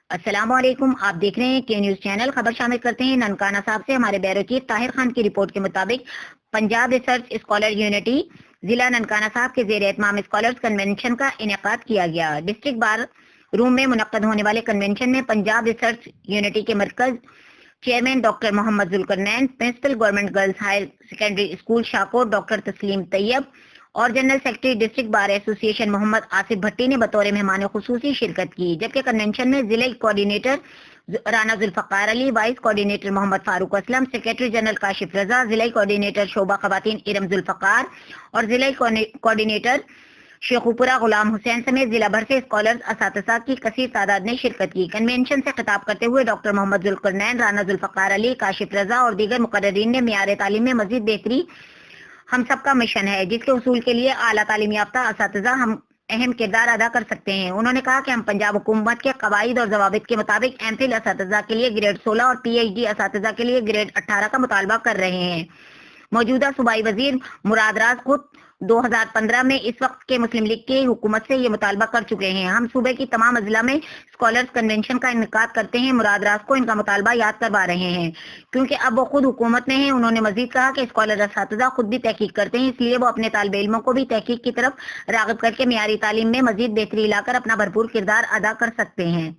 السلام علیکم، آپ دیکھ رہے ہیں کے نیوز چینل۔ خبر شامل کرتے ہیں ننکانہ صاحب سے۔ ہمارے بیورو چیف طاہر خان کی رپورٹ کے مطابق پنجاب ریسرچ اسکالر یونٹی ضلع ننکانہ صاحب کے زیر اہتمام اسکالرز کنونشن کا انعقاد کیا گیا۔ ڈسٹرکٹ بار روم میں منعقد ہونے والے کنونشن میں پنجاب ریسرچ یونٹی کے مرکز chairman doctor Muhammad Zulqarnain, principal government girls higher secondary school Shahkot doctor Tasleem Tayyab اور جنرل سیکرٹری ڈسٹرکٹ بار ایسوسی ایشن محمد آصف بھٹی نے بطور مہمان خصوصی شرکت کی، جبکہ کنونشن میں ضلعی کوآرڈینیٹر رانا ذوالفقار علی، وائس کوآرڈینیٹر محمد فاروق اسلم، سیکرٹری جنرل کاشف رضا، ضلعی کوآرڈینیٹر شعبہ خواتین ارم ذوالفقار اور ضلعی کوآرڈینیٹر شیخوپورہ غلام حسین سمیت ضلع بھر سے اسکالرز اساتذہ کی کثیر تعداد نے شرکت کی۔ کنونشن سے خطاب کرتے ہوئے ڈاکٹر محمد ذوالقرنین، رانا ذوالفقار علی، کاشف رضا اور دیگر مقررین نے معیار تعلیم میں مزید بہتری ہم سب کا مشن ہے، جس کے حصول کے لیے اعلیٰ تعلیم یافتہ اساتذہ ہم اہم کردار ادا کر سکتے ہیں۔ انہوں نے کہا کہ ہم پنجاب حکومت کے قواعد اور ضوابط کے مطابق ایم فل اساتذہ کے لیے گریڈ 16 اور پی ایچ ڈی اساتذہ کے لیے گریڈ 18 کا مطالبہ کر رہے ہیں۔ موجودہ صوبائی وزیر مراد راز خود 2015 میں اس وقت کے مسلم لیگ کی حکومت سے یہ مطالبہ کر چکے ہیں۔ ہم صوبے کی تمام اضلاع میں اسکالرز کنونشن کا انعقاد کرتے ہیں۔ مراد راز کو ان کا مطالبہ یاد کروا رہے ہیں کیونکہ اب وہ خود حکومت میں ہیں۔ انہوں نے مزید کہا کہ اسکالر اساتذہ خود بھی تحقیق کرتے ہیں، اس لیے وہ اپنے طالب علموں کو بھی تحقیق کی طرف راغب کر کے معیاری تعلیم میں مزید بہتری لا کر اپنا بھرپور کردار ادا کر سکتے ہیں۔